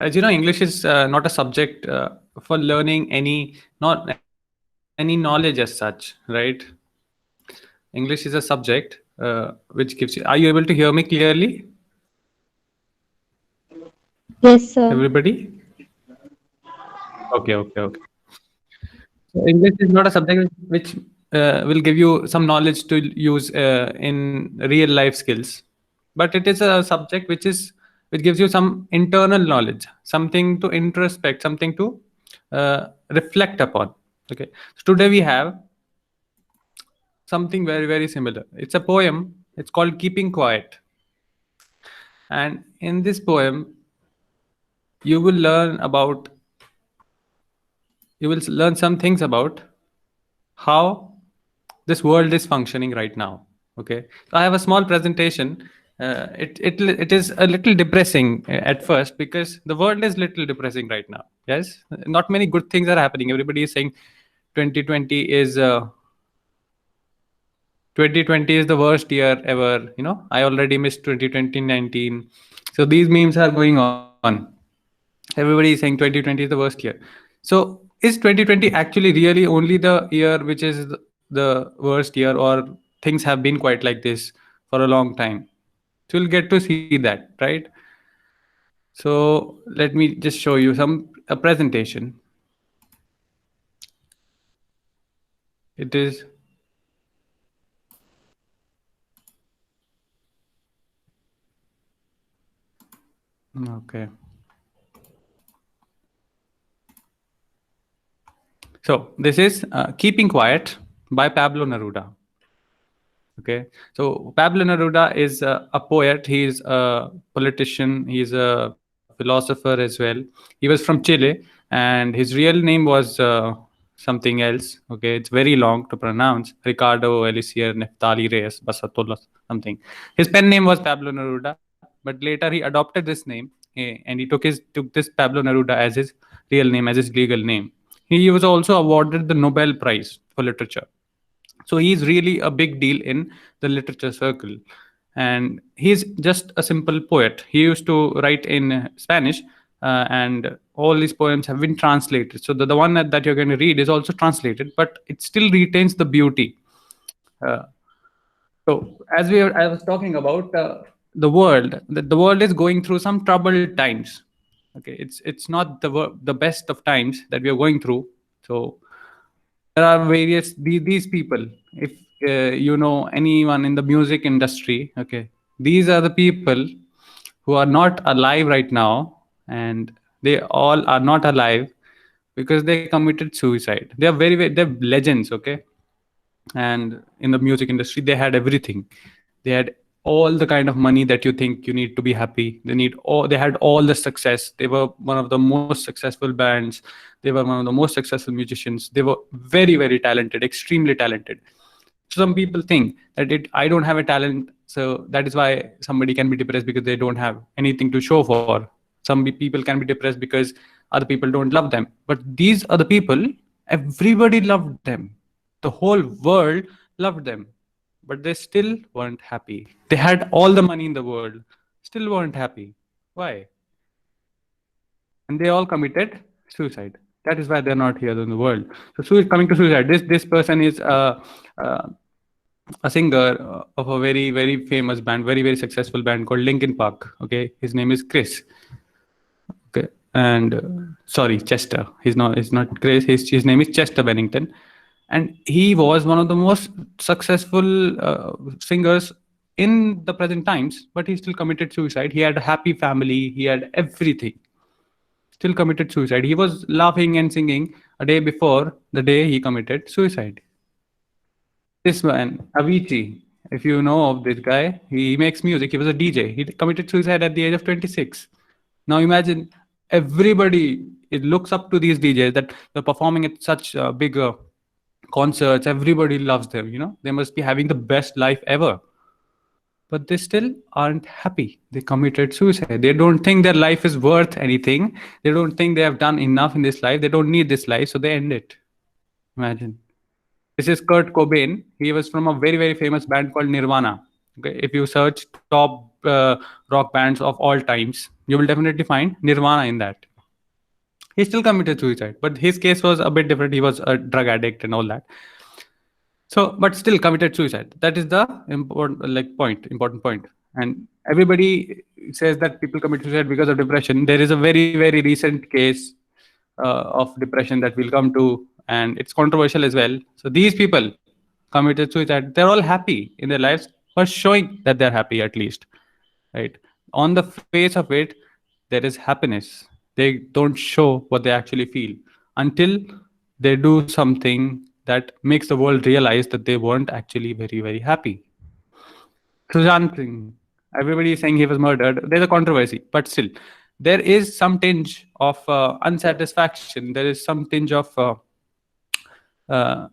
As you know, English is not a subject for learning not any knowledge as such, right? English is a subject which gives you. Are you able to hear me clearly, Yes, sir. everybody? Okay, okay, okay. So English is not a subject which will give you some knowledge to use in real life skills, but it is a subject which gives you some internal knowledge, something to introspect, something to reflect upon. Okay, so today we have something very very similar. It's a poem. It's called "Keeping Quiet," and in this poem, you will learn about you will learn some things about how this world is functioning right now. Okay, so I have a small presentation. It is a little depressing at first because the world is little depressing right now. Yes, not many good things are happening. Everybody is saying 2020 is 2020 is the worst year ever. I already missed 2019. So these memes are going on. Everybody is saying 2020 is the worst year. So is 2020 actually really only the year which is the worst year, or things have been quite like this for a long time? So we'll get to see that, right? So let me just show you some a presentation. It is okay. So this is Keeping Quiet by Pablo Neruda. Okay, so Pablo Neruda is a poet. He's a politician. He's a philosopher as well. He was from Chile, and his real name was something else. Okay, it's very long to pronounce. Ricardo Eliezer Neftali Reyes Basatola something. His pen name was Pablo Neruda, but later he adopted this name, and he took this Pablo Neruda as his real name, as his legal name. He was also awarded the Nobel Prize for literature. So he's really a big deal in the literature circle. And he's just a simple poet. He used to write in Spanish, and all these poems have been translated. So the one that you're going to read is also translated, but it still retains the beauty. Uh, so I was talking about the world is going through some troubled times. Okay, it's not the best of times that we are going through. So there are these people. If you know anyone in the music industry, okay, these are the people who are not alive right now, and they all are not alive because they committed suicide. They are they're legends, okay. And in the music industry, they had everything. They had all the kind of money that you think you need to be happy. They had all the success. They were one of the most successful bands. They were one of the most successful musicians. They were very very talented, extremely talented. Some people think that I don't have a talent, so that is why somebody can be depressed because they don't have anything to show for. People can be depressed because other people don't love them. But these are the people, everybody loved them. The whole world loved them, but they still weren't happy. They had all the money in the world, still weren't happy. Why? And they all committed suicide. That is why they're not here in the world. So, coming to suicide, this person is uh, a singer of a very very famous band, very very successful band called Linkin Park. Okay, his name is Chris. Okay, and sorry, Chester. He's not Chris. His name is Chester Bennington, and he was one of the most successful singers in the present times. But he still committed suicide. He had a happy family. He had everything. Still committed suicide. He was laughing and singing a day before the day he committed suicide. This man, Avicii, if you know of this guy, he makes music. He was a DJ. He committed suicide at the age of 26. Now imagine everybody it looks up to these DJs that they're performing at such big concerts. Everybody loves them. They must be having the best life ever. But they still aren't happy. They committed suicide. They don't think their life is worth anything. They don't think they have done enough in this life. They don't need this life, so they end it. Imagine. This is Kurt Cobain. He was from a very, very famous band called Nirvana. Okay, if you search top rock bands of all times, You will definitely find nirvana in that. He still committed suicide, but his case was a bit different. He was a drug addict and all that. So, but still committed suicide. That is the important point. And everybody says that people commit suicide because of depression. There is a very recent case of depression that we'll come to, and it's controversial as well. So these people committed suicide. They're all happy in their lives, or showing that they're happy at least, right? On the face of it, there is happiness. They don't show what they actually feel until they do something that makes the world realize that they weren't actually very happy. Sushant Singh, everybody is saying he was murdered. There's a controversy, but still, there is some tinge of unsatisfaction. There is some tinge of uh,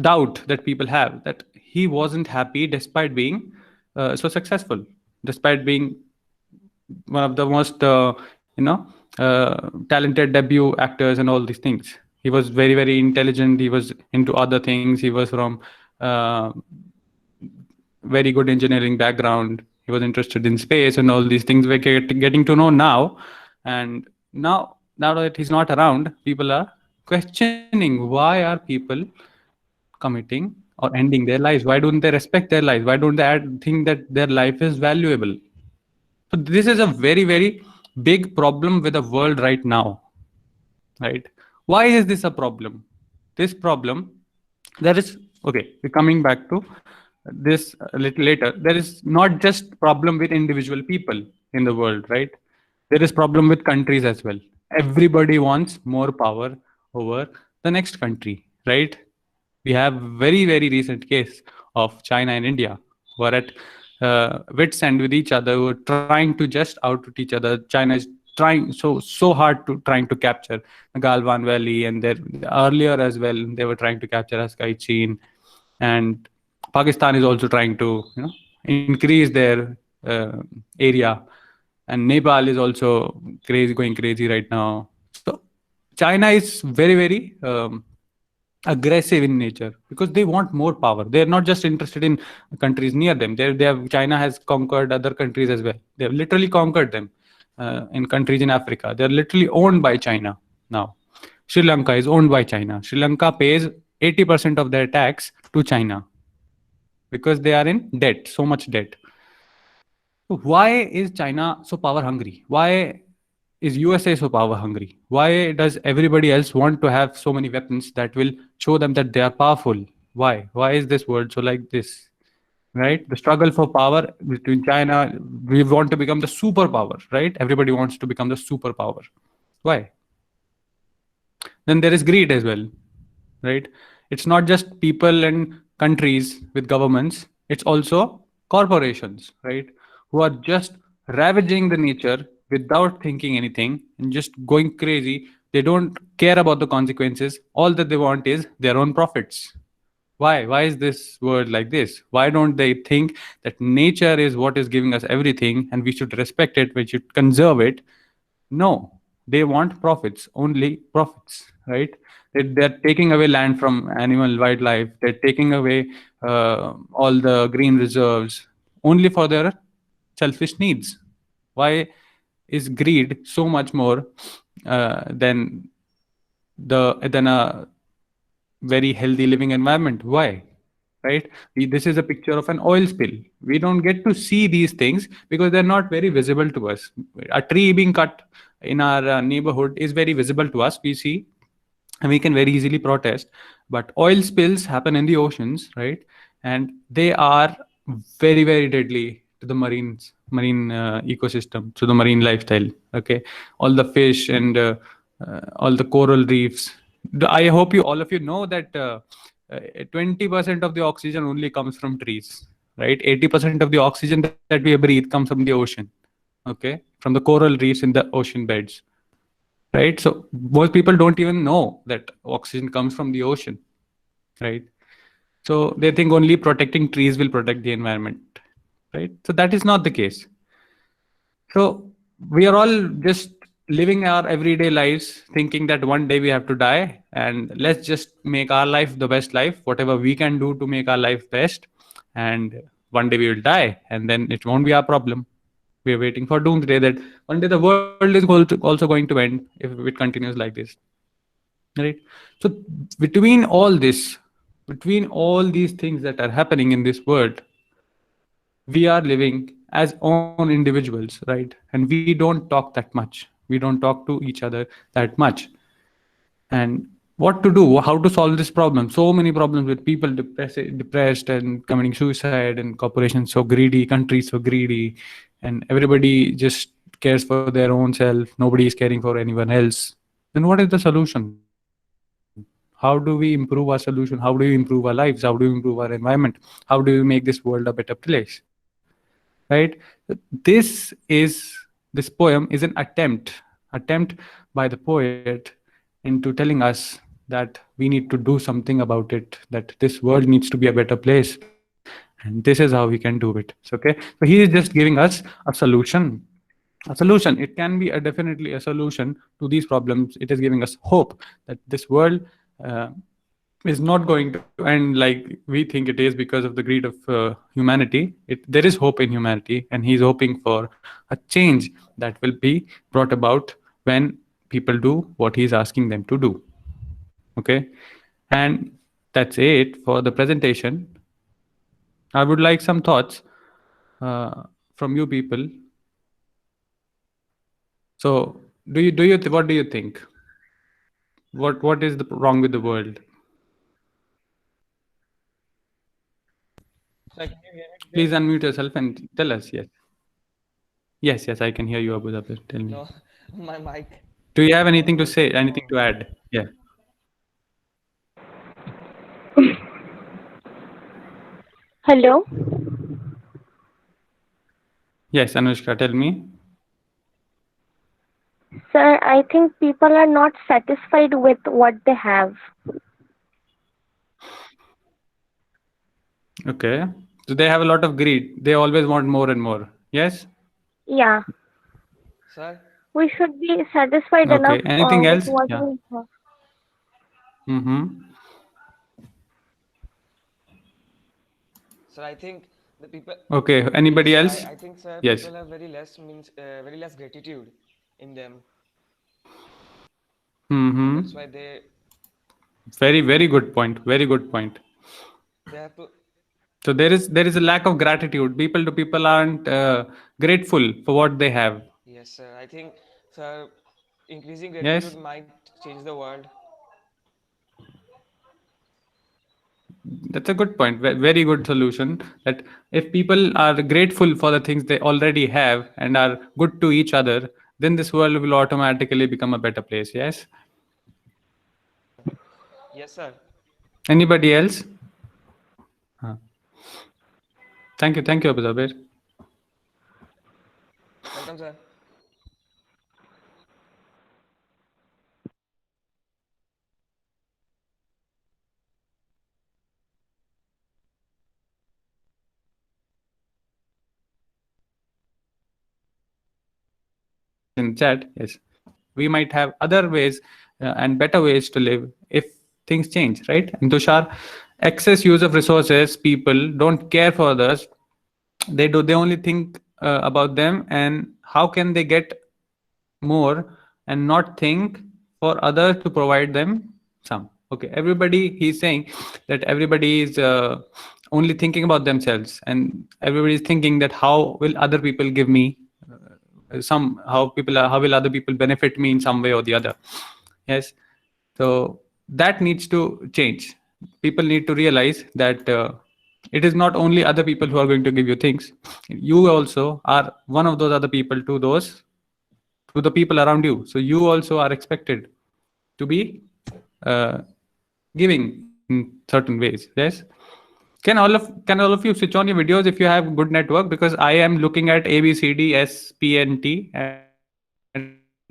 doubt that people have that he wasn't happy despite being so successful, despite being one of the most talented debut actors and all these things. He was very intelligent. He was into other things. He was from uh, very good engineering background. He was interested in space and all these things we're getting to know now. And now that he's not around, people are questioning, why are people committing or ending their lives? Why don't they respect their lives? Why don't they think that their life is valuable? So this is a very big problem with the world right now, right? Why is this a problem? This problem, there is, okay, we're coming back to this a little later. There is not just problem with individual people in the world, right? There is problem with countries as well. Everybody wants more power over the next country, right? We have very recent case of China and India who are at wits end with each other, who are trying to just outwit each other. China is trying so hard to trying to capture the Galwan Valley, and there earlier as well they were trying to capture Askai Chin, and Pakistan is also trying to increase their area, and Nepal is also going crazy right now. So China is very aggressive in nature because they want more power. They're not just interested in countries near them. China has conquered other countries as well. They have literally conquered them in countries in Africa. They're literally owned by China now. Sri Lanka is owned by China. Sri Lanka pays 80% of their tax to China because they are in debt, so much debt. So why is China so power hungry? Why is USA so power hungry? Why does everybody else want to have so many weapons that will show them that they are powerful? Why is this world so like this? Right? The struggle for power between China, we want to become the superpower, right? Everybody wants to become the superpower. Why? Then there is greed as well, right? It's not just people and countries with governments, it's also corporations, right? Who are just ravaging the nature without thinking anything and just going crazy. They don't care about the consequences. All that they want is their own profits. Why is this world like this? Why don't they think that nature is what is giving us everything and we should respect it, we should conserve it? No, they want profits, only profits, right? They're taking away land from animal wildlife. They're taking away all the green reserves only for their selfish needs. Why is greed so much more than a very healthy living environment? Why? Right? This is a picture of an oil spill. We don't get to see these things because they're not very visible to us. A tree being cut in our neighborhood is very visible to us. We see and we can very easily protest. But oil spills happen in the oceans, right? And they are very deadly to the marine ecosystem, to the marine lifestyle. Okay, all the fish and all the coral reefs. I hope all of you know that 20% of the oxygen only comes from trees, right? 80% of the oxygen that we breathe comes from the ocean. Okay, from the coral reefs in the ocean beds, right? So most people don't even know that oxygen comes from the ocean, right? So they think only protecting trees will protect the environment, right? So that is not the case. So we are all just living our everyday lives thinking that one day we have to die, and let's just make our life the best life, whatever we can do to make our life best, and one day we will die and then it won't be our problem. We are waiting for doomsday, that one day the world is also going to end if it continues like this, right? So between all this, between all these things that are happening in this world, we are living as own individuals, right? And we don't talk that much. We don't talk to each other that much. And what to do, how to solve this problem? So many problems with people depressed and committing suicide, and corporations so greedy, countries so greedy, and everybody just cares for their own self. Nobody is caring for anyone else. Then what is the solution? How do we improve our solution? How do we improve our lives? How do we improve our environment? How do we make this world a better place? Right? This poem is an attempt by the poet into telling us that we need to do something about it, that this world needs to be a better place, and this is how we can do it. So, okay, so he is just giving us a solution. It can be definitely a solution to these problems. It is giving us hope that this world uh, is not going to end like we think it is because of the greed of humanity. There is hope in humanity, and he's hoping for a change that will be brought about when people do what he's asking them to do. Okay, and that's it for the presentation. I would like some thoughts from you people. So, what do you think? What is wrong with the world? Sir, can you hear me Please clearly? unmute yourself and tell us. Yes, yes, I can hear you, Abu Dhabi. Tell me. No, my mic. Do you have anything to say? Anything to add? Yeah. Hello. Yes, Anushka, tell me. Sir, I think people are not satisfied with what they have. Okay. So they have a lot of greed. They always want more and more. Yes? Yeah. Sir, We should be satisfied Okay. enough Anything with else? what Yeah. we have. Mm-hmm. sir, I think the people. Okay. Yes, Anybody sir. else? I think, sir, Yes. people have very less gratitude in them. So Mm-hmm. that's why Very, very good point. Very good point. they have to. So there is a lack of gratitude. People to people aren't grateful for what they have. Yes, sir. I think, sir, increasing gratitude Yes. might change the world. That's a good point. Very good solution. That if people are grateful for the things they already have and are good to each other, then this world will automatically become a better place. Yes. Yes, sir. Anybody else? Huh. Thank you, Abu Zabir. Welcome, sir. In chat, yes, we might have other ways and better ways to live if things change, right? And Tushar, excess use of resources, people don't care for others. They only think about them, and how can they get more and not think for others to provide them some. Okay, everybody, he's saying that everybody is only thinking about themselves, and everybody is thinking that how will other people give me some, how will other people benefit me in some way or the other. Yes, so that needs to change. People need to realize that it is not only other people who are going to give you things. You also are one of those other people to the people around you. So you also are expected to be uh, giving in certain ways. Yes. Can all of you switch on your videos if you have good network? Because I am looking at A B C D S P N T and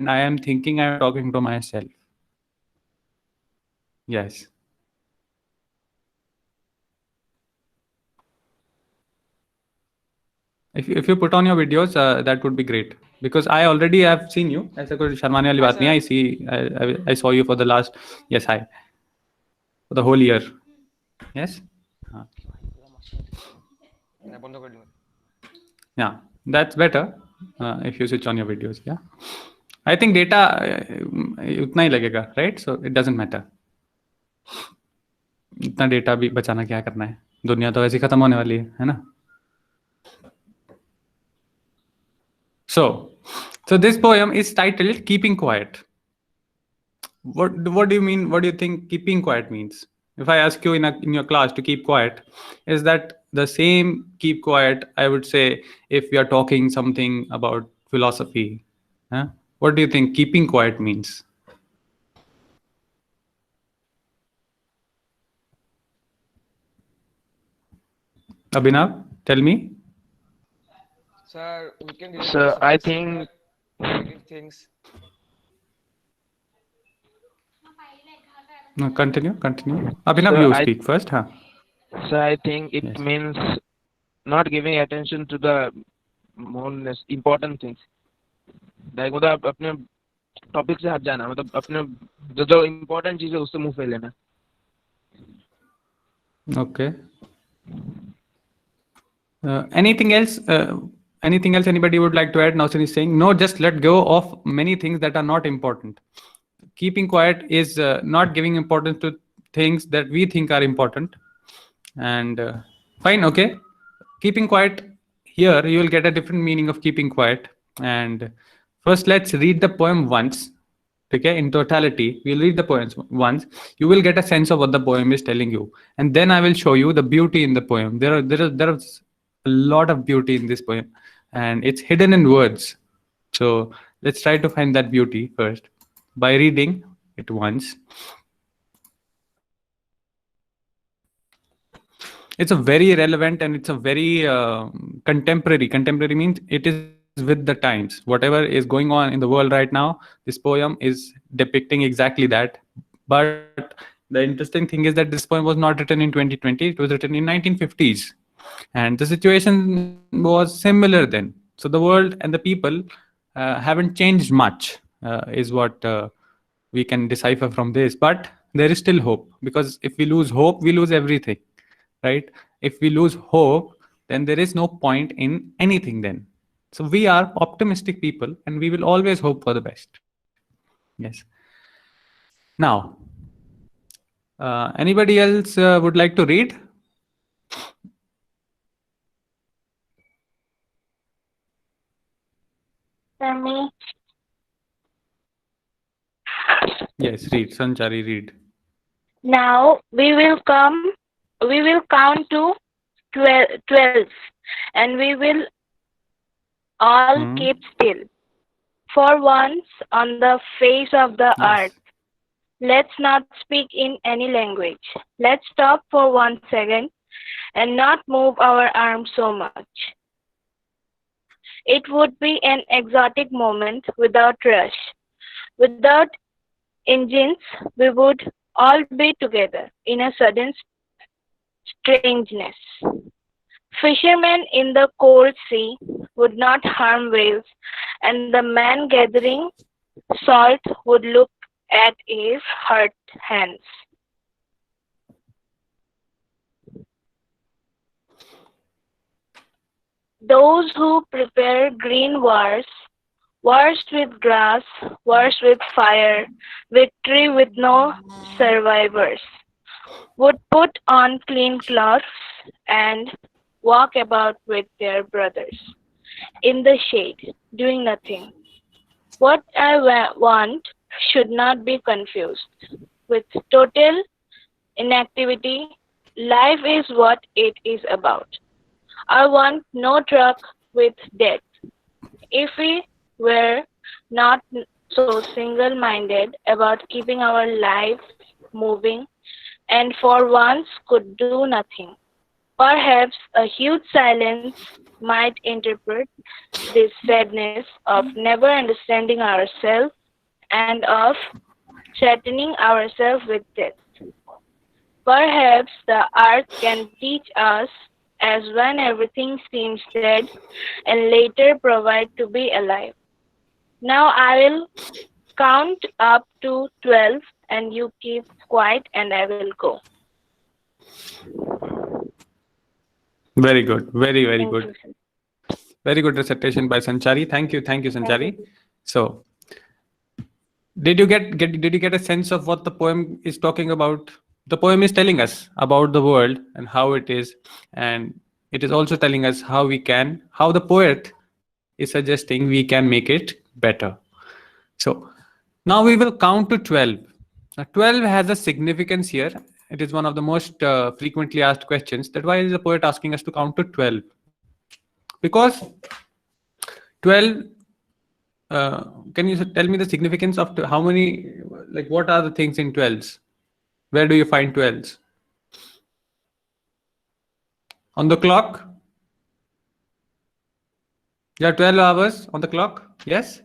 I am thinking I'm talking to myself. Yes. If you put on your videos, that would be great. Because I already have seen you. ऐसा कोई शर्माने वाली Hi, बात नहीं है. sir. I saw you for the last, yes, hi, for the whole year. Yes. मैं बंद कर दूंगा. Yeah, that's better. if you switch on your videos. Yeah, I think data उतना ही लगेगा, right? So it doesn't matter. इतना data भी बचाना क्या करना है, दुनिया तो वैसे ही खत्म होने वाली है ना. So this poem is titled Keeping Quiet. What do you mean? What do you think keeping quiet means? If I ask you in your class to keep quiet, is that the same keep quiet I would say if we are talking something about philosophy? Huh? What do you think keeping quiet means? Abhinav, tell me. Sir, we can relate So I philosophers think negative things. No, continue. Abhinav, So you I speak first. Huh? so I think it Yes. means not giving attention to the more important things. Like मतलब अपने topic से हट जाना, मतलब अपने जो important चीज है उससे मुंह फेर लेना. Okay. Anything else? Anything else anybody would like to add? Nausin is saying, no, just let go of many things that are not important. Keeping quiet is not giving importance to things that we think are important. And fine, okay. Keeping quiet, here you will get a different meaning of keeping quiet. And first, let's read the poem once. Okay, in totality, we'll read the poems once. You will get a sense of what the poem is telling you, and then I will show you the beauty in the poem. There is a lot of beauty in this poem, and it's hidden in words. So let's try to find that beauty first by reading it once. It's a very relevant and it's a very contemporary. Contemporary means it is with the times. Whatever is going on in the world right now, this poem is depicting exactly that. But the interesting thing is that this poem was not written in 2020, it was written in 1950s. And the situation was similar then. So the world and the people haven't changed much, is what we can decipher from this. But there is still hope, because if we lose hope, we lose everything, right? If we lose hope, then there is no point in anything then. So we are optimistic people and we will always hope for the best. Yes. Now, anybody else would like to read? Me. Yes, read. Sanchari, read. Now we will count to 12, and we will all keep still. For once on the face of the earth, let's not speak in any language. Let's stop for 1 second and not move our arms so much. It would be an exotic moment without rush. Without engines, we would all be together in a sudden strangeness. Fishermen in the cold sea would not harm whales, and the man gathering salt would look at his hurt hands. Those who prepare green wars with grass, wars with fire, victory with no survivors, would put on clean clothes and walk about with their brothers in the shade, doing nothing. What I want should not be confused with total inactivity. Life is what it is about. I want no truck with death. If we were not so single-minded about keeping our lives moving and for once could do nothing, perhaps a huge silence might interpret this sadness of never understanding ourselves and of threatening ourselves with death. Perhaps the earth can teach us as when everything seems dead and later provide to be alive. Now I will count up to 12 and you keep quiet and I will go. Very good. Very, very Thank good. you, sir. Very good recitation by Sanchari. Thank you, Sanchari. So, did you get a sense of what the poem is talking about? The poem is telling us about the world and how it is, and it is also telling us how the poet is suggesting we can make it better. So, now we will count to 12. Now, 12 has a significance here. It is one of the most frequently asked questions, that why is the poet asking us to count to 12? Because 12, can you tell me the significance of how many, like what are the things in 12s? Where do you find 12s? On the clock? There are 12 hours on the clock, yes?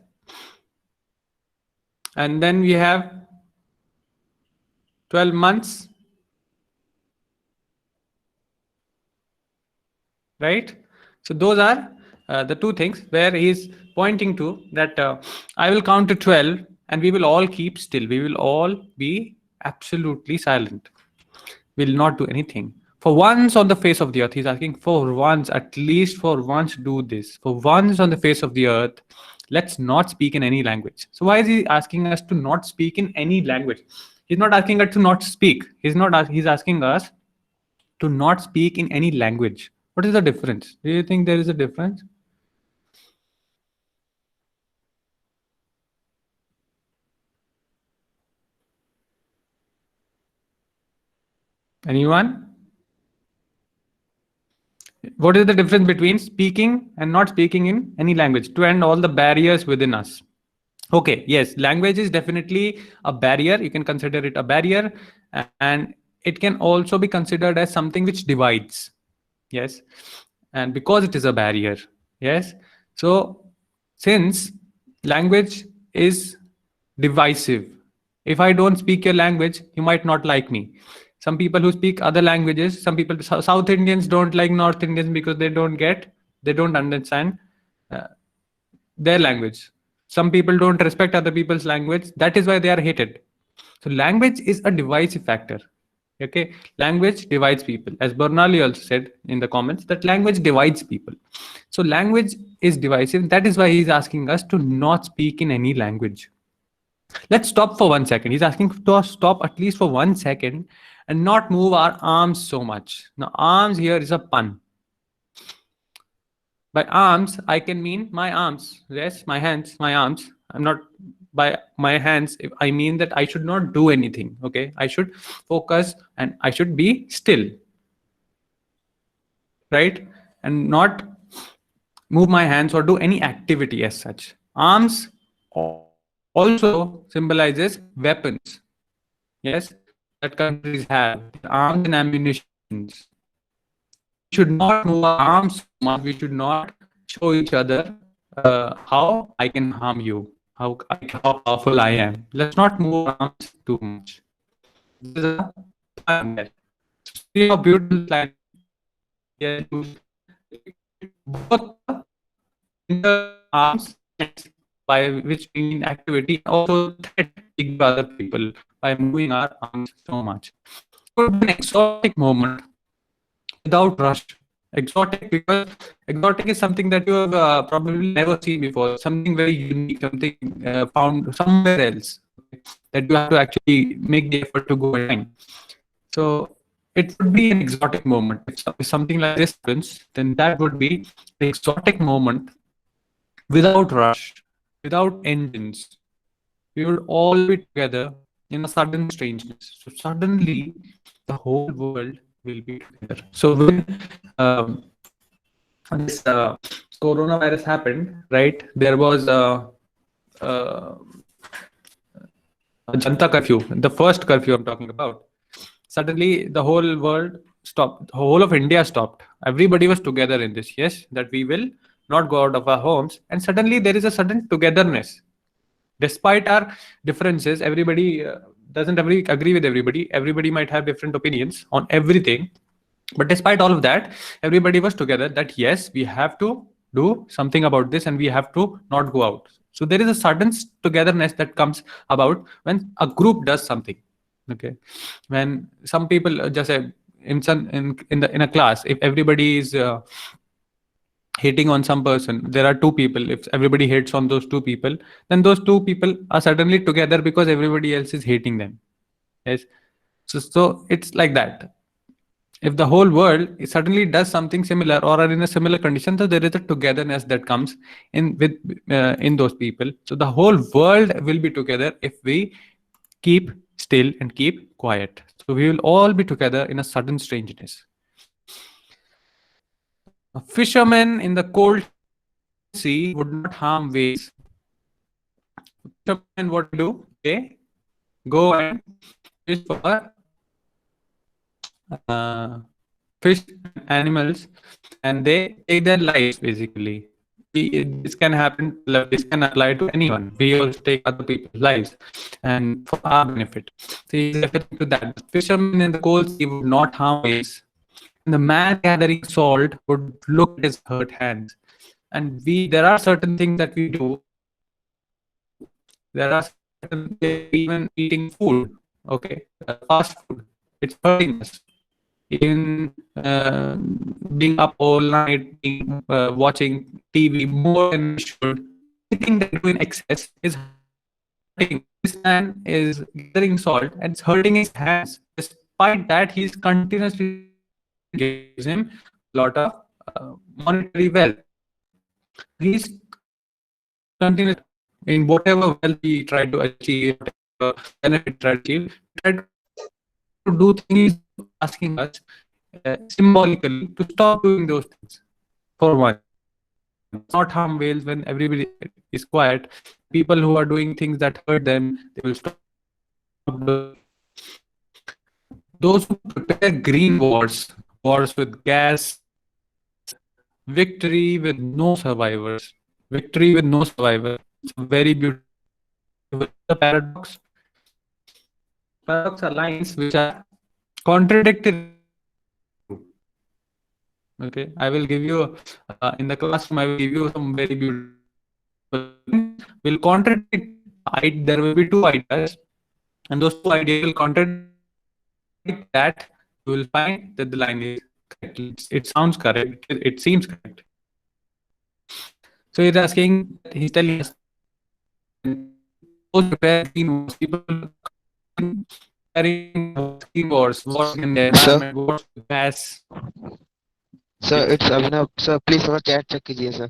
And then we have 12 months, right? So those are the two things where he's pointing to that I will count to 12 and we will all keep still. We will all be absolutely silent. We'll not do anything. For once on the face of the earth, he's asking for once, at least for once, do this. For once on the face of the earth, let's not speak in any language. So why is he asking us to not speak in any language? He's not asking us to not speak. He's asking us to not speak in any language. What is the difference? Do you think there is a difference? Anyone? What is the difference between speaking and not speaking in any language? To end all the barriers within us. Okay, yes, language is definitely a barrier. You can consider it a barrier, and it can also be considered as something which divides. Yes, and because it is a barrier, yes. So since language is divisive, if I don't speak your language, you might not like me. Some people who speak other languages, some people, South Indians don't like North Indians because they don't understand their language. Some people don't respect other people's language. That is why they are hated. So language is a divisive factor. Okay, language divides people. As Bernali also said in the comments, that language divides people. So language is divisive. That is why he's asking us to not speak in any language. Let's stop for 1 second. He's asking to stop at least for 1 second and not move our arms so much. Now, arms here is a pun. By arms, I can mean my arms. Yes, my hands, my arms. I'm not by my hands. I mean that I should not do anything. Okay, I should focus and I should be still. Right? And not move my hands or do any activity as such. Arms also symbolizes weapons. Yes, that countries have arms and ammunition. We should not move our arms so much. We should not show each other how I can harm you, how powerful I am. Let's not move our arms too much. This is a plan. See how beautiful plan. Yes, both the arms by which we mean activity, also threatening other people by moving our arms so much. It would be an exotic moment without rush. Exotic because exotic is something that you have probably never seen before, something very unique, something found somewhere else that you have to actually make the effort to go and find. So it would be an exotic moment. If something like this happens, then that would be the exotic moment without rush, without engines. We would all be together in a sudden strangeness. So suddenly the whole world will be together. So when this coronavirus happened, right, there was a Janta curfew, the first curfew I'm talking about. Suddenly the whole world stopped, the whole of India stopped. Everybody was together in this, yes, that we will not go out of our homes. And suddenly there is a sudden togetherness. Despite our differences, everybody doesn't agree with everybody. Everybody might have different opinions on everything. But despite all of that, everybody was together that yes, we have to do something about this and we have to not go out. So there is a sudden togetherness that comes about when a group does something. Okay, when some people just say in a class, if everybody is hating on some person, there are two people. If everybody hates on those two people, then those two people are suddenly together because everybody else is hating them. Yes. So it's like that. If the whole world suddenly does something similar or are in a similar condition, so there is a togetherness that comes in with in those people. So the whole world will be together if we keep still and keep quiet. So we will all be together in a sudden strangeness. A fisherman in the cold sea would not harm waves. Fishermen, what do? They go and fish for uh, fish animals, and they take their lives basically. This can happen, like, this can apply to anyone. We also take other people's lives and for our benefit. So he's referring to that. The fisherman in the cold sea would not harm waves, and the man gathering salt would look at his hurt hands. And there are certain things that we do. There are certain, even eating food, okay, fast food, it's hurting us. In being up all night, being watching TV more than we should, anything that we do in excess is hurting. This man is gathering salt and it's hurting his hands. Despite that, he's continuously gives him a lot of monetary wealth. He's continuous in whatever wealth he tried to achieve, whatever benefit tried to achieve, tried to do things, asking us symbolically to stop doing those things. For one, not harm whales when everybody is quiet. People who are doing things that hurt them, they will stop. Those who prepare green wars, wars with gas, victory with no survivors. Victory with no survivors. It's a very beautiful paradox. Paradox are lines which are contradictory. Okay, I will give you in the classroom. I will give you some very beautiful. Will contradict. There will be two ideas, and those two ideas will contradict that. You will find that the line is correct. It sounds correct. It seems correct. So he's asking. He's telling us. People carrying wars in the environment, wars with gas. Sir it's Abhinav sir please थोड़ा chat check कीजिए sir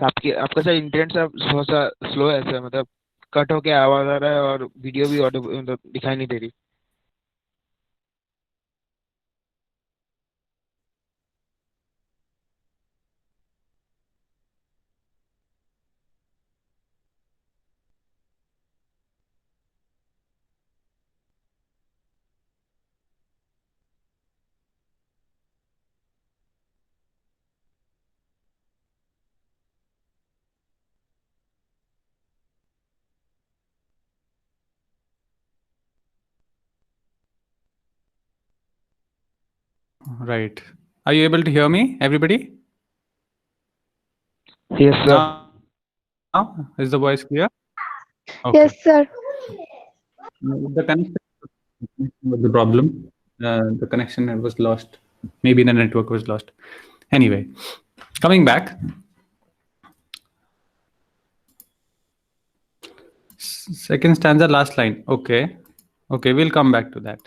आपका sir internet sir थोड़ा सा slow है sir, मतलब cut होके आवाज आ रहा है और वीडियो भी ऑडियो मतलब दिखाई नहीं दे रही. Right. Are you able to hear me, everybody? Yes, sir. Now, is the voice clear? Okay. Yes, sir. The connection was the problem. The connection was lost. Maybe the network was lost. Anyway, coming back. Second stanza, last line. Okay. Okay, we'll come back to that.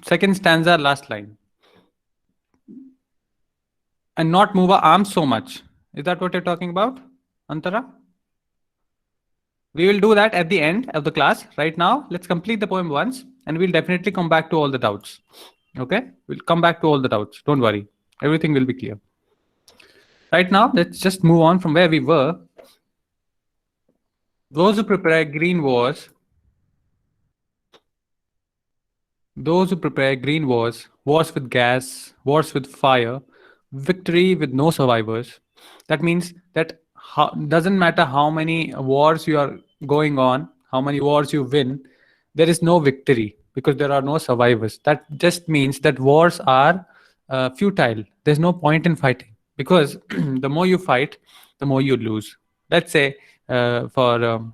Second stanza, last line. And not move our arms so much. Is that what you're talking about, Antara? We will do that at the end of the class. Right now, let's complete the poem once, and we'll definitely come back to all the doubts. Okay? We'll come back to all the doubts. Don't worry. Everything will be clear. Right now, let's just move on from where we were. Those who prepare green wars, wars with gas, wars with fire, victory with no survivors. That means that doesn't matter how many wars you are going on, how many wars you win, there is no victory because there are no survivors. That just means that wars are futile. There's no point in fighting because the more you fight, the more you lose. Let's say for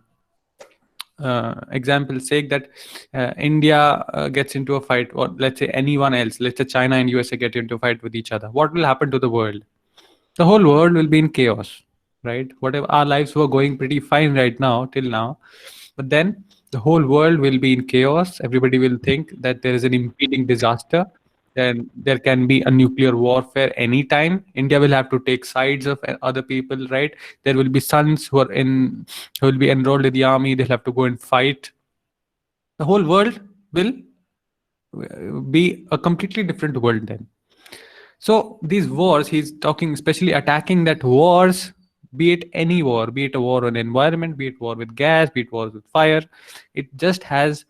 example sake that India gets into a fight, or let's say anyone else, let's say China and USA get into a fight with each other, what will happen to the world? The whole world will be in chaos, right? Whatever our lives were going pretty fine right now till now, but then the whole world will be in chaos. Everybody will think that there is an impending disaster, then there can be a nuclear warfare anytime. India will have to take sides of other people, right? There will be sons who will be enrolled in the army, they'll have to go and fight. The whole world will be a completely different world then. So these wars, he's talking especially attacking that wars, be it any war, be it a war on environment, be it war with gas, be it war with fire, it just has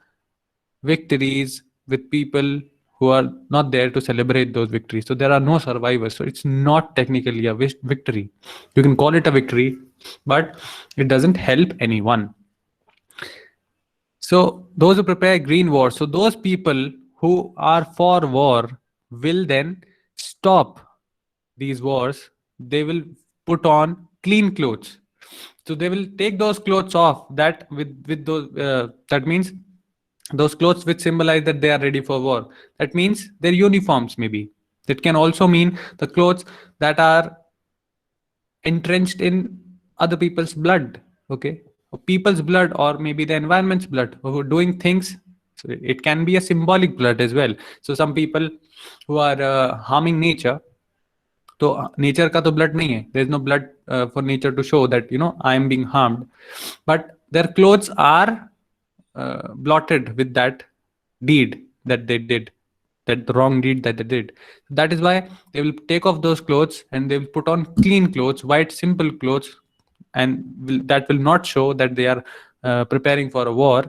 victories with people who are not there to celebrate those victories. So there are no survivors. So it's not technically a victory. You can call it a victory, but it doesn't help anyone. So those who prepare green war, so those people who are for war will then stop these wars. They will put on clean clothes. So they will take those clothes off. That with those that means those clothes which symbolize that they are ready for war. That means their uniforms maybe. That can also mean the clothes that are entrenched in other people's blood. Okay, people's blood, or maybe the environment's blood, who are doing things. So it can be a symbolic blood as well. So some people who are harming nature, तो nature का तो blood नहीं है, there is no blood for nature to show that I am being harmed, but their clothes are blotted with that deed that they did, that the wrong deed that they did. That is why they will take off those clothes and they will put on clean clothes, white simple clothes, and that will not show that they are preparing for a war,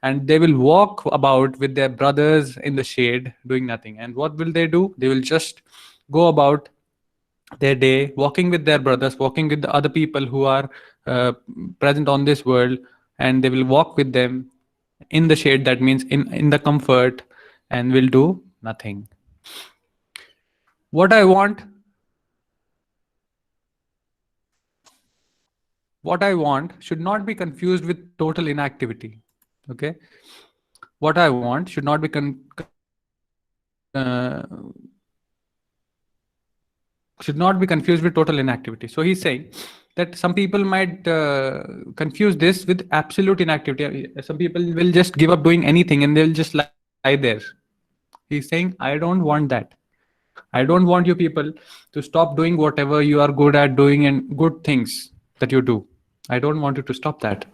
and they will walk about with their brothers in the shade doing nothing. And what will they do? They will just go about their day walking with their brothers, walking with the other people who are present on this world, and they will walk with them in the shade, that means in the comfort, and will do nothing. What I want should not be confused with total inactivity. Okay, what I want should not be should not be confused with total inactivity. So he's saying that some people might confuse this with absolute inactivity. Some people will just give up doing anything and they'll just lie there. He's saying, I don't want that. I don't want you people to stop doing whatever you are good at doing and good things that you do. I don't want you to stop that.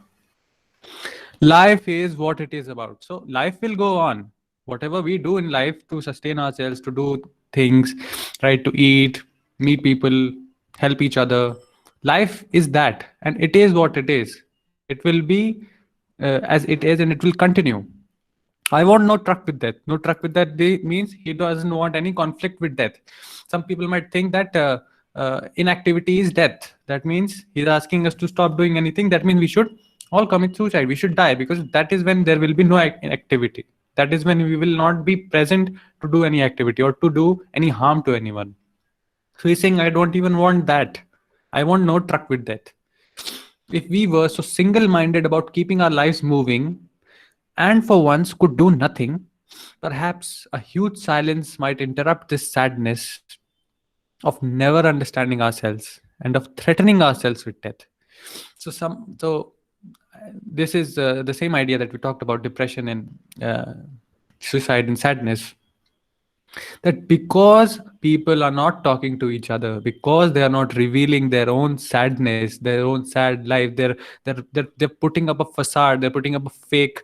Life is what it is about. So life will go on. Whatever we do in life to sustain ourselves, to do things, right, to eat, meet people, help each other. Life is that, and it is what it is. It will be as it is, and it will continue. I want no truck with death. No truck with that means he doesn't want any conflict with death. Some people might think that inactivity is death. That means he's asking us to stop doing anything. That means we should all commit suicide. We should die, because that is when there will be no activity. That is when we will not be present to do any activity or to do any harm to anyone. So he's saying, I don't even want that. I want no truck with death. If we were so single-minded about keeping our lives moving, and for once could do nothing, perhaps a huge silence might interrupt this sadness of never understanding ourselves and of threatening ourselves with death. So this is the same idea that we talked about depression and suicide and sadness. That because people are not talking to each other, because they are not revealing their own sadness, their own sad life, they're putting up a facade, they're putting up a fake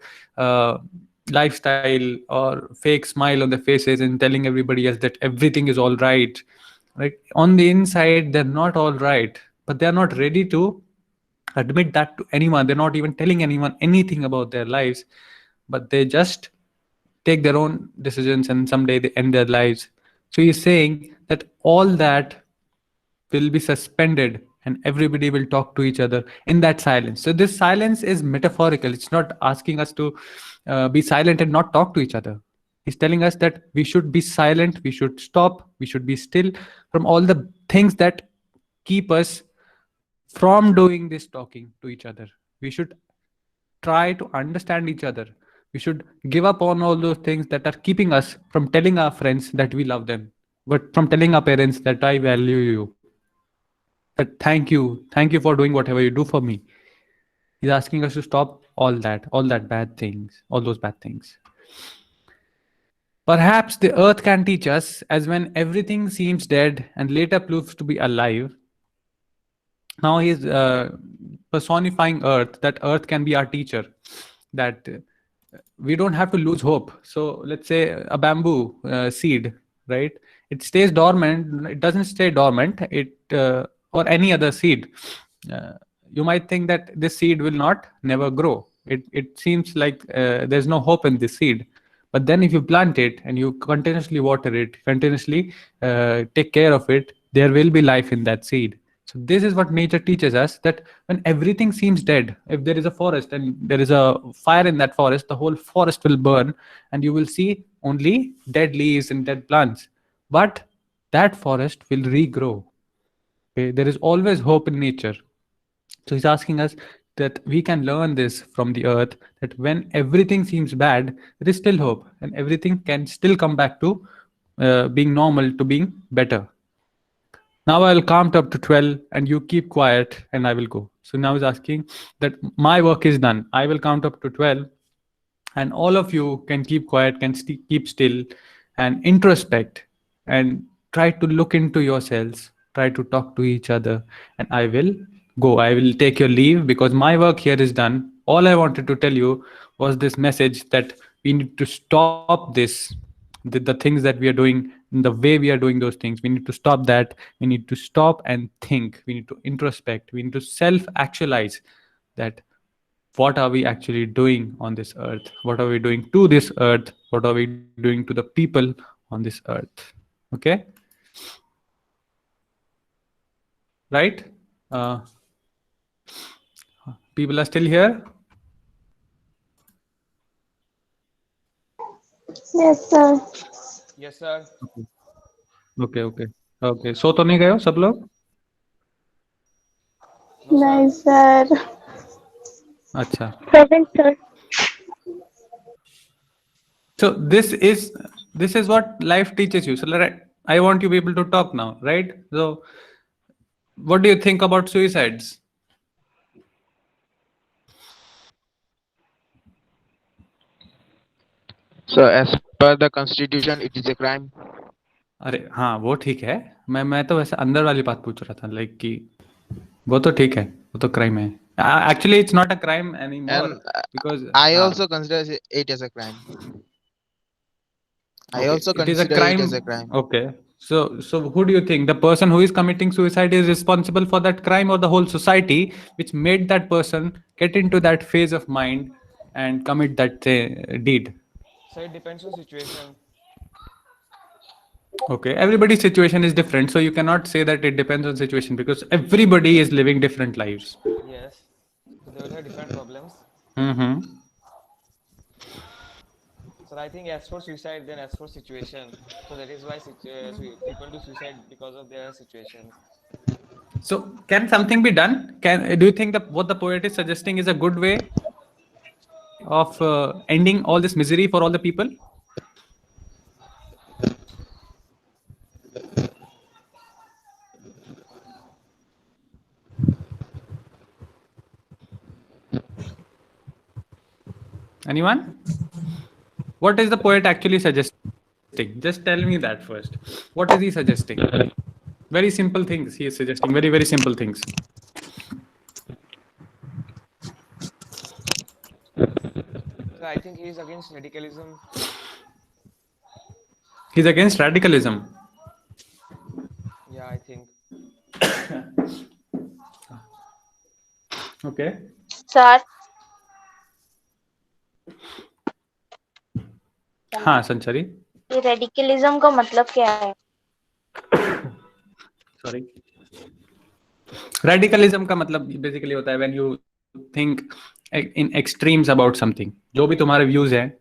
lifestyle or fake smile on their faces and telling everybody else that everything is all right. Right? On the inside, they're not all right, but they're not ready to admit that to anyone. They're not even telling anyone anything about their lives, but they just take their own decisions and someday they end their lives. So he's saying that all that will be suspended and everybody will talk to each other in that silence. So this silence is metaphorical. It's not asking us to be silent and not talk to each other. He's telling us that we should be silent, we should stop, we should be still from all the things that keep us from doing this talking to each other. We should try to understand each other. We should give up on all those things that are keeping us from telling our friends that we love them, but from telling our parents that I value you, that thank you for doing whatever you do for me. He's asking us to stop all that bad things, all those bad things. Perhaps the earth can teach us, as when everything seems dead and later proves to be alive. Now he's personifying earth, that earth can be our teacher, that we don't have to lose hope. So let's say a bamboo seed, right? It stays dormant. It doesn't stay dormant. Or any other seed. Uh, you might think that this seed will not never grow. It seems like there's no hope in this seed. But then if you plant it and you continuously water it, continuously take care of it, there will be life in that seed. So this is what nature teaches us, that when everything seems dead, if there is a forest and there is a fire in that forest, the whole forest will burn and you will see only dead leaves and dead plants. But that forest will regrow. Okay? There is always hope in nature. So he's asking us that we can learn this from the earth, that when everything seems bad, there is still hope and everything can still come back to being normal, to being better. Now I'll count up to 12 and you keep quiet and I will go. So now he's asking that my work is done. I will count up to 12 and all of you can keep quiet, can keep still and introspect and try to look into yourselves, try to talk to each other, and I will go. I will take your leave because my work here is done. All I wanted to tell you was this message, that we need to stop this, the things that we are doing, the way we are doing those things. We need to stop that. We need to stop and think. We need to introspect. We need to self actualize, that what are we actually doing on this earth? What are we doing to this earth? What are we doing to the people on this earth? Okay, right? People are still here? Yes, sir. Yes, sir. Okay, okay. सो तो नहीं गए हो सब लोग? No, sir. Nice, sir. अच्छा. Present, sir. So this is what life teaches you. So I want you people to talk now, right? So what do you think about suicides? So as per the constitution, it is a crime. अरे हाँ, वो ठीक है. मैं तो वैसे अंदर वाली बात पूछ रहा था, लाइक कि वो तो ठीक है, वो तो क्राइम है. Actually, it's not a crime anymore And because I also consider it as a crime. I okay, also it is a consider crime. it as a crime. Okay. So who do you think, the person who is committing suicide is responsible for that crime, or the whole society which made that person get into that phase of mind and commit that deed? So it depends on situation. Okay, everybody's situation is different, so you cannot say that it depends on situation, because everybody is living different lives. Yes. So they will have different problems. Mm-hmm. So I think as for suicide, then as for situation. So that is why people do suicide because of their situation. So can something be done? Do you think that what the poet is suggesting is a good way of ending all this misery for all the people? Anyone? What is the poet actually suggesting? Just tell me that first. What is he suggesting? Very simple things he is suggesting. Very, very simple things. So I think he is against radicalism. He's against radicalism. Yeah, I think. Okay. Sir. हाँ संचरी. ये radicalism का मतलब क्या है? Sorry. Radicalism का मतलब basically होता है when you think in extremes about something. जो भी तुम्हारे views हैं,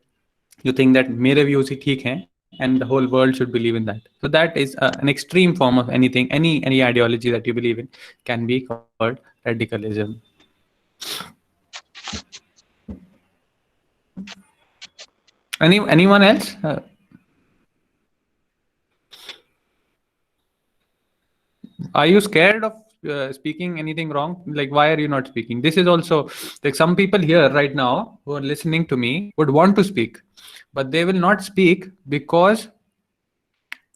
you think that मेरे views ही ठीक हैं and the whole world should believe in that. So that is an extreme form of anything, any ideology that you believe in can be called radicalism. Anyone else? Are you scared of speaking anything wrong? Like, why are you not speaking? This is also like some people here right now who are listening to me would want to speak, but they will not speak because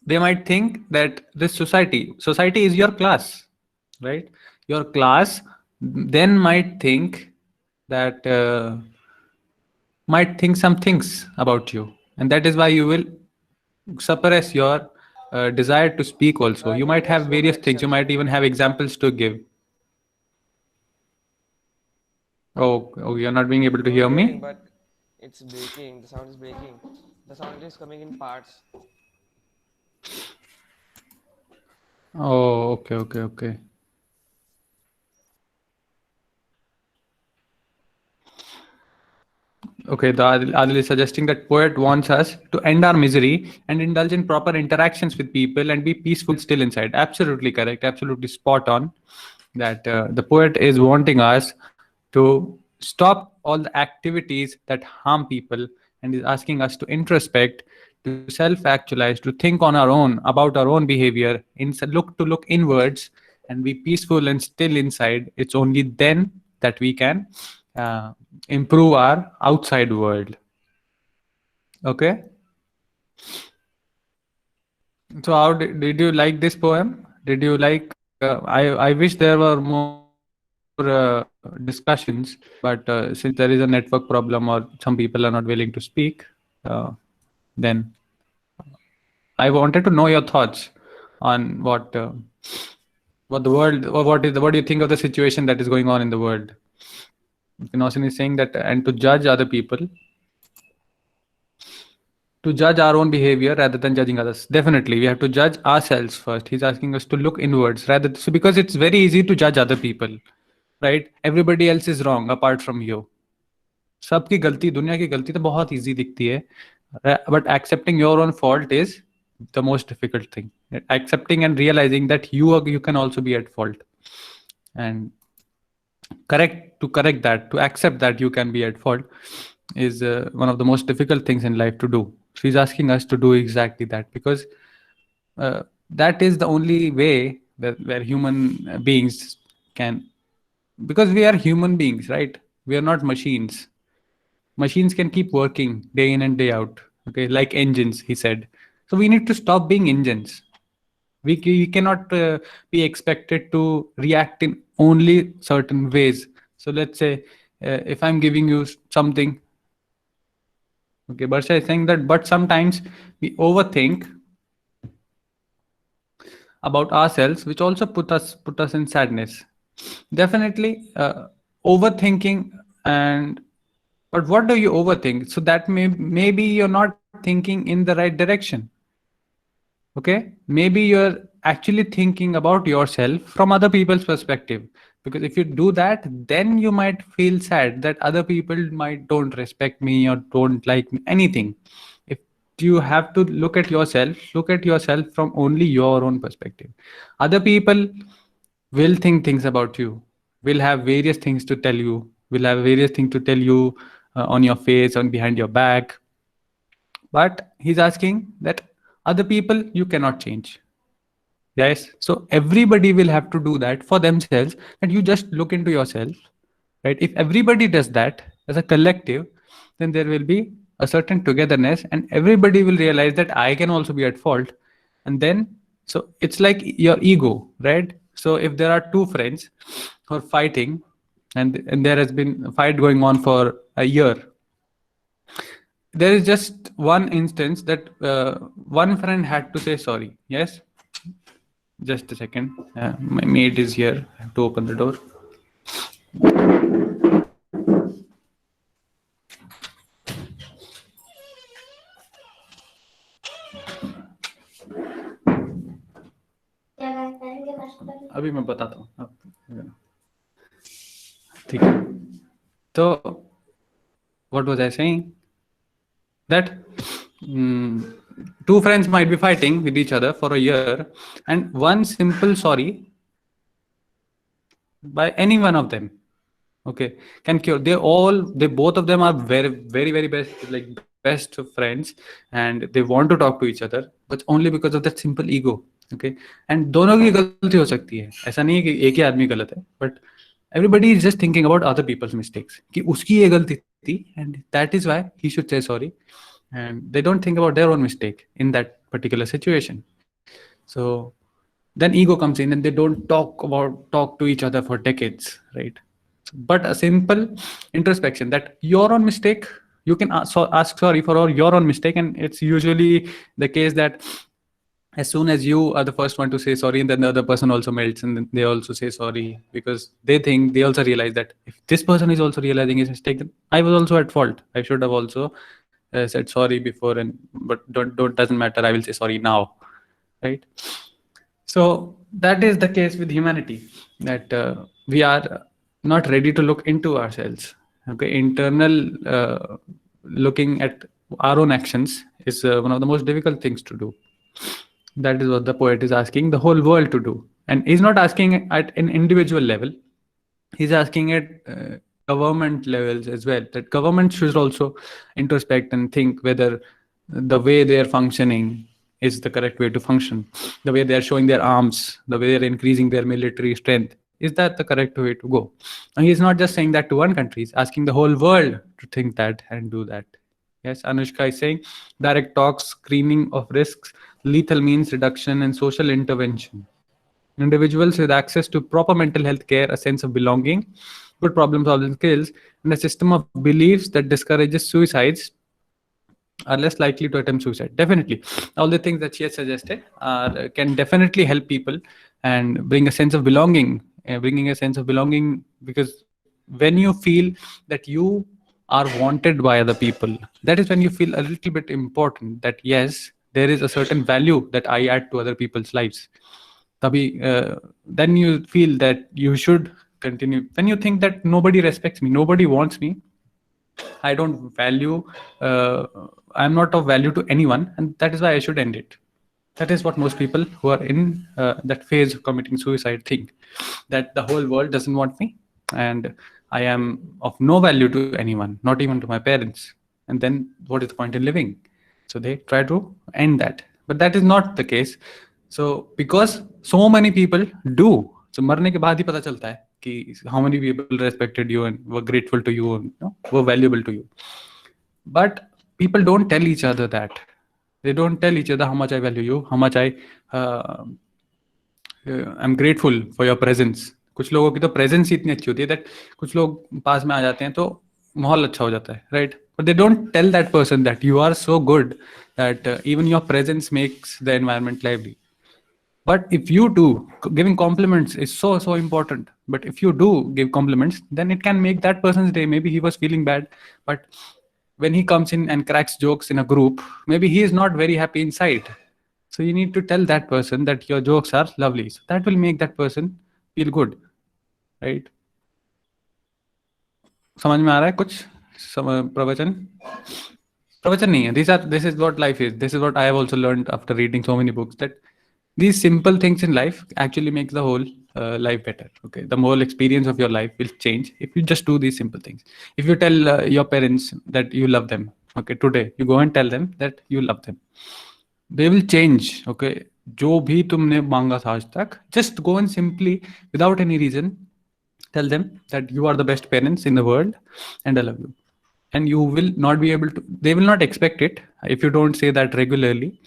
they might think that this society is your class, right? Your class then might think some things about you, and that is why you will suppress your desire to speak also. I You think might there are have so various many things, you exceptions. might even have examples to give. Oh, you're not being able to No, hear hearing, me? but it's breaking. The sound is breaking. The sound is coming in parts. Oh, okay. Okay, the Adil is suggesting that poet wants us to end our misery and indulge in proper interactions with people and be peaceful still inside. Absolutely correct. Absolutely spot on. That the poet is wanting us to stop all the activities that harm people and is asking us to introspect, to self-actualize, to think on our own about our own behavior, look inwards, and be peaceful and still inside. It's only then that we can uh, improve our outside world. Okay. So how did you like this poem? Did you like? I wish there were more discussions, but since there is a network problem or some people are not willing to speak, uh, then I wanted to know your thoughts on what the world, or what do you think of the situation that is going on in the world? Nosin is saying that, and to judge other people, to judge our own behavior rather than judging others. Definitely, we have to judge ourselves first. He's asking us to look inwards rather, so because it's very easy to judge other people, right? Everybody else is wrong apart from you. सबकी गलती, दुनिया की गलती तो बहुत easy दिखती है, but accepting your own fault is the most difficult thing. Accepting and realizing that you can also be at fault, and correct that, to accept that you can be at fault is one of the most difficult things in life to do. So he's asking us to do exactly that, because that is the only way that where human beings can, because we are human beings, right? We are not machines. Machines can keep working day in and day out, okay, like engines, he said. So we need to stop being engines. We cannot be expected to react in only certain ways. So let's say if I'm giving you something, okay, Barsha is saying that, but sometimes we overthink about ourselves, which also put us in sadness. Definitely, overthinking, and but what do you overthink? So that maybe you're not thinking in the right direction. Okay, maybe you're actually thinking about yourself from other people's perspective, because if you do that, then you might feel sad that other people might don't respect me or don't like me, anything. If you have to look at yourself from only your own perspective. Other people will think things about you, will have various things to tell you, will have various things to tell you on your face, on behind your back, but he's asking that other people you cannot change. Yes, so everybody will have to do that for themselves, and you just look into yourself, right? If everybody does that as a collective, then there will be a certain togetherness, and everybody will realize that I can also be at fault. And then, so it's like your ego, right? So if there are two friends who are fighting, and there has been a fight going on for a year, there is just one instance that one friend had to say sorry. Yes, just a second. My maid is here. I have to open the door. अभी मैं बताता हूँ आप- ठीक है तो what was I saying? That two friends might be fighting with each other for a year, and one simple sorry by any one of them, okay, can cure. They both of them are very best, like best of friends and they want to talk to each other, but only because of that simple ego. Okay, and दोनों की गलती हो सकती है, ऐसा नहीं है कि एक ही आदमी गलत है, but everybody is just thinking about other people's mistakes कि उसकी ये गलती थी and that is why he should say sorry, and they don't think about their own mistake in that particular situation. So then ego comes in and they don't talk to each other for decades, right? But a simple introspection that your own mistake, you can ask sorry for your own mistake, and it's usually the case that as soon as you are the first one to say sorry, and then the other person also melts and then they also say sorry, because they think, they also realize that if this person is also realizing his mistake, then I was also at fault, I should have also said sorry before, and but don't doesn't matter, I will say sorry now, right? So that is the case with humanity, that we are not ready to look into ourselves. Okay, internal looking at our own actions is one of the most difficult things to do. That is what the poet is asking the whole world to do, and he's not asking at an individual level. He's asking at government levels as well. That government should also introspect and think whether the way they are functioning is the correct way to function. The way they are showing their arms, the way they're increasing their military strength, is that the correct way to go? And he's not just saying that to one country, he's asking the whole world to think that and do that. Yes, Anushka is saying direct talks, screening of risks, lethal means reduction, and social intervention. Individuals with access to proper mental health care, a sense of belonging, good problem solving skills, and a system of beliefs that discourages suicides are less likely to attempt suicide. Definitely, all the things that she has suggested can definitely help people and bring a sense of belonging. Bringing a sense of belonging, because when you feel that you are wanted by other people, that is when you feel a little bit important. That yes, there is a certain value that I add to other people's lives. Then you feel that you should continue. When you think that nobody respects me, nobody wants me, I don't value, I'm not of value to anyone, and that is why I should end it. That is what most people who are in that phase of committing suicide think, that the whole world doesn't want me, and I am of no value to anyone, not even to my parents. And then what is the point in living? So they try to end that. But that is not the case. So because so many people do, so मरने के बाद ही पता चलता है कि how many people respected you and were grateful to you and were valuable to you. But people don't tell each other that. They don't tell each other how much I value you, how much I'm grateful for your presence. कुछ लोगों की तो presence ही इतनी अच्छी होती है that कुछ लोग पास में आ जाते हैं तो माहौल अच्छा हो जाता है, right? But they don't tell that person that you are so good that even your presence makes the environment lively. But if you do, giving compliments is so important. But if you do give compliments, then it can make that person's day. Maybe he was feeling bad, but when he comes in and cracks jokes in a group, maybe he is not very happy inside. So you need to tell that person that your jokes are lovely. So that will make that person feel good, right? समझ में आ रहा है कुछ प्रवचन? प्रवचन नहीं है. This is what life is. This is what I have also learned after reading so many books, that these simple things in life actually make the whole life better. Okay, the whole experience of your life will change if you just do these simple things. If you tell your parents that you love them, okay, today you go and tell them that you love them, they will change. Okay, जो भी तुमने मांगा था आज तक, just go and simply without any reason tell them that you are the best parents in the world and I love you. And you will not be able to, they will not expect it if you don't say that regularly.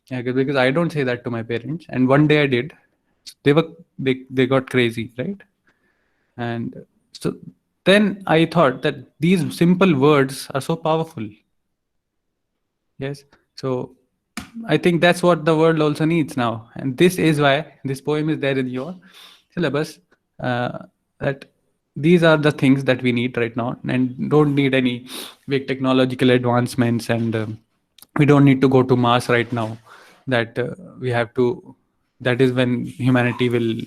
Because I don't say that to my parents, and one day I did. They got crazy, right? And so then I thought that these simple words are so powerful. Yes, so I think that's what the world also needs now, and this is why this poem is there in your syllabus, that these are the things that we need right now, and don't need any big technological advancements, and we don't need to go to Mars right now, that we have to, that is when humanity will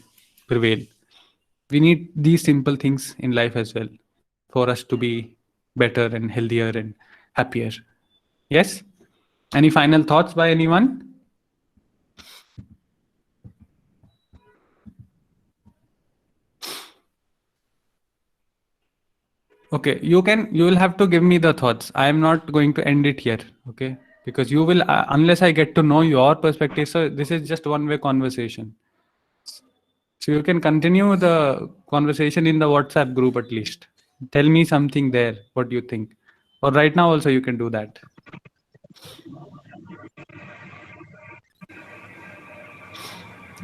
prevail. We need these simple things in life as well for us to be better and healthier and happier. Yes, any final thoughts by anyone? Okay, you will have to give me the thoughts. I am not going to end it here, okay? Because you will, unless I get to know your perspective. So this is just one-way conversation. So you can continue the conversation in the WhatsApp group at least. Tell me something there. What do you think? Or right now also you can do that.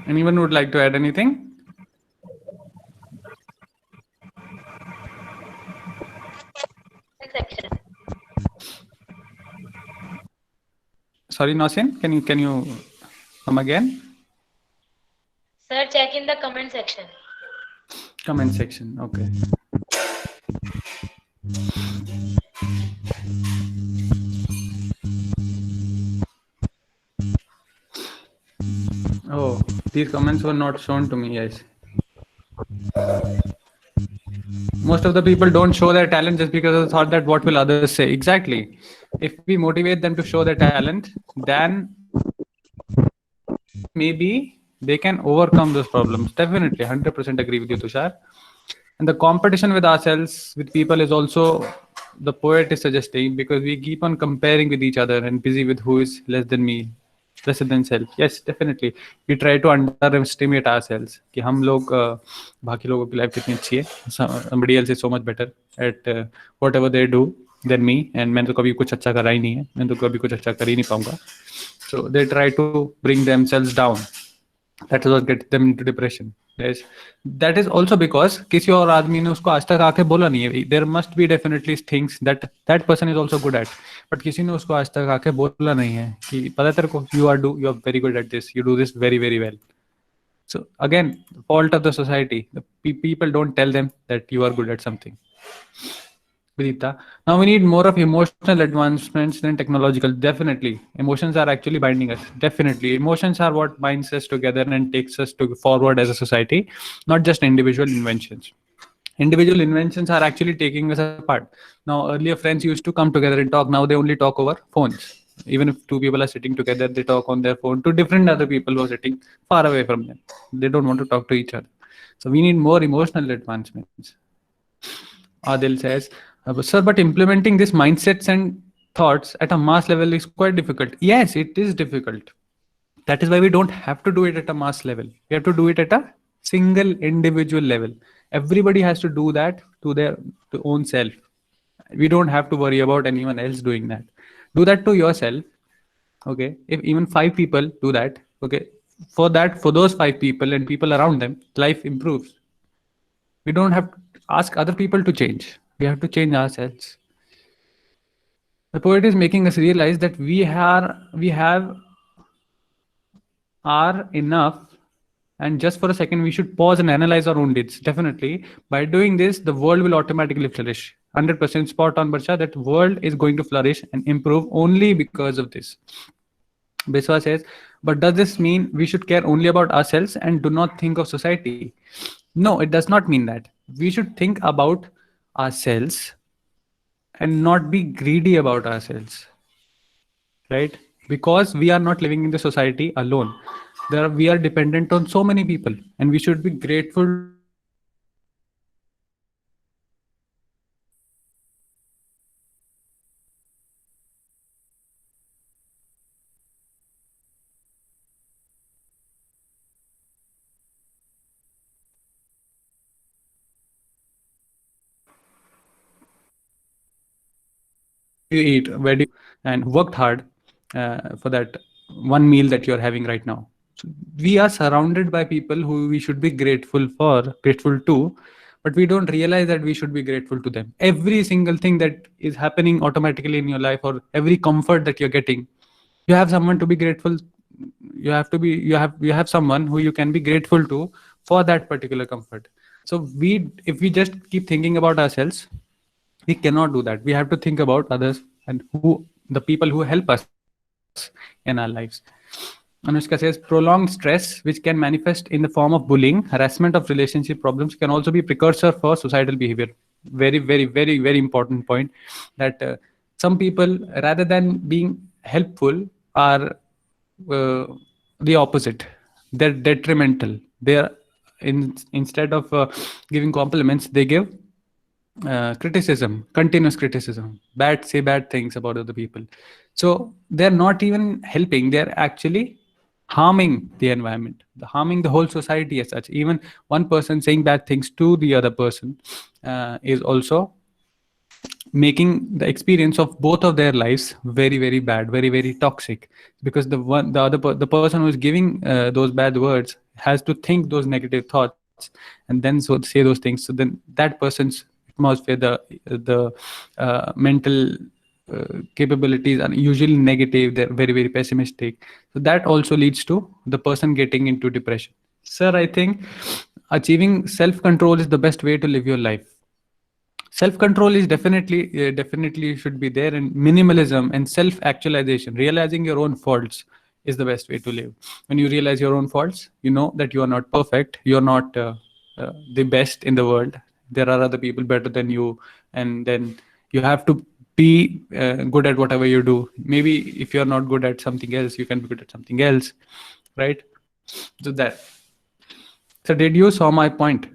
Anyone would like to add anything? Section. Sorry, Nasin, can you come again? Sir, check in the comment section. Comment section. Okay. Oh, these comments were not shown to me. Yes. Most of the people don't show their talent just because of the thought that what will others say. Exactly. If we motivate them to show their talent, then maybe they can overcome those problems. Definitely, 100% agree with you, Tushar. And the competition with ourselves, with people, is also the poet is suggesting, because we keep on comparing with each other and busy with who is less than me, lesser than self. Yes, definitely. We try to underestimate ourselves कि हम लोग बाकी लोगों की life कितनी अच्छी है. Somebody else is so much better at whatever they do than me, and मैंने तो कभी कुछ अच्छा करा ही नहीं है. मैं तो कभी कुछ अच्छा कर ही नहीं पाऊंगा. So they try to bring themselves down. That is what gets them into depression. Yes. That is also because किसी और आदमी ने उसको आज तक आके बोला नहीं है. There must be definitely things that that person is also good at. But किसी ने उसको आज तक आके बोला नहीं है कि पता है तेरे को you are very good at this. You do this very, very well. So again, fault of the society. The people don't tell them that you are good at something. Vidita. Now we need more of emotional advancements than technological. Definitely. Emotions are actually binding us. Definitely. Emotions are what binds us together and takes us to forward as a society, not just individual inventions. Individual inventions are actually taking us apart. Now, earlier friends used to come together and talk. Now they only talk over phones. Even if two people are sitting together, they talk on their phone to different other people who are sitting far away from them. They don't want to talk to each other. So we need more emotional advancements. Adil says, sir, but implementing these mindsets and thoughts at a mass level is quite difficult. Yes, it is difficult. That is why we don't have to do it at a mass level. We have to do it at a single individual level. Everybody has to do that to their own self. We don't have to worry about anyone else doing that. Do that to yourself. Okay. If even 5 people do that, okay, for those 5 people and people around them, life improves. We don't have to ask other people to change. We have to change ourselves. The poet is making us realize that we are enough, and just for a second we should pause and analyze our own deeds. Definitely, by doing this, the world will automatically flourish. 100% spot on, Barsha. That world is going to flourish and improve only because of this. Biswa says, but does this mean we should care only about ourselves and do not think of society? No, it does not mean that. We should think about ourselves and not be greedy about ourselves, right? Because we are not living in the society alone. We are dependent on so many people, and we should be grateful. You eat, where do you, and worked hard for that one meal that you're having right now. So we are surrounded by people who we should be grateful to, but we don't realize that we should be grateful to them. Every single thing that is happening automatically in your life, or every comfort that you're getting, you have someone to be grateful. You have someone who you can be grateful to for that particular comfort. So if we just keep thinking about ourselves, we cannot do that. We have to think about others and the people who help us in our lives. Anushka says, prolonged stress, which can manifest in the form of bullying, harassment of relationship problems, can also be precursor for suicidal behavior. Very, very, very, very important point, that some people, rather than being helpful, are the opposite. They're detrimental. Instead of giving compliments, they give criticism, continuous criticism, say bad things about other people. So they're not even helping; they're actually harming the environment, harming the whole society as such. Even one person saying bad things to the other person is also making the experience of both of their lives very very bad, very very toxic, because the person who is giving those bad words has to think those negative thoughts and then say those things. So then that person's atmosphere, the mental capabilities are usually negative, they're very very pessimistic. So that also leads to the person getting into depression. Sir, I think achieving self control is the best way to live your life. Self control is definitely should be there, and minimalism and self actualization, realizing your own faults, is the best way to live. When you realize your own faults, you know that you are not perfect, you're not the best in the world. There are other people better than you, and then you have to be good at whatever you do. Maybe if you're not good at something else, you can be good at something else, right? So that. So did you saw my point?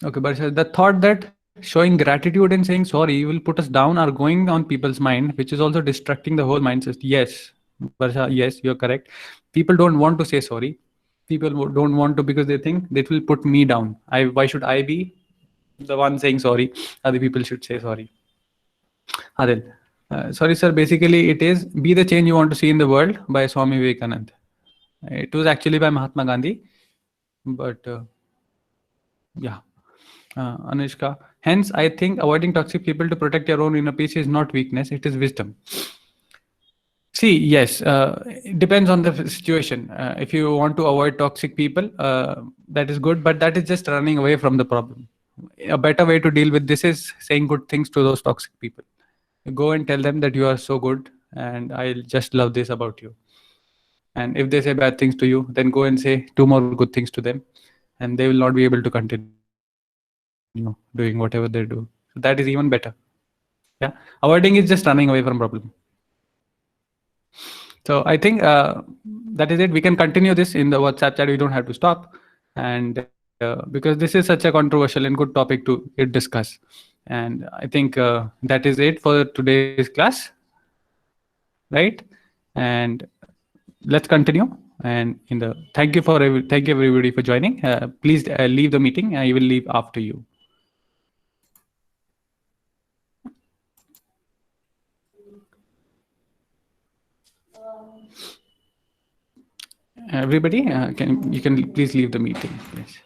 Okay, but the thought that showing gratitude and saying sorry will put us down are going on people's mind, which is also distracting the whole mindset. Yes, Barsha, yes, you're correct. People don't want to say sorry. People don't want to because they think that will put me down. Why should I be the one saying sorry? Other people should say sorry. Adil, sorry, sir. Basically, it is Be the Change You Want to See in the World by Swami Vivekanand. It was actually by Mahatma Gandhi, but yeah. Anushka. Hence, I think avoiding toxic people to protect your own inner peace is not weakness, it is wisdom. See, yes, it depends on the situation. If you want to avoid toxic people, that is good, but that is just running away from the problem. A better way to deal with this is saying good things to those toxic people. Go and tell them that you are so good and I just love this about you. And if they say bad things to you, then go and say two more good things to them, and they will not be able to continue doing whatever they do. So that is even better. Yeah, avoiding is just running away from problem. So I think that is it. We can continue this in the WhatsApp chat. We don't have to stop, and because this is such a controversial and good topic to discuss, and I think that is it for today's class, right? And let's continue. And in the thank you everybody for joining. Please leave the meeting. I will leave after you. Everybody, can you can please leave the meeting, please.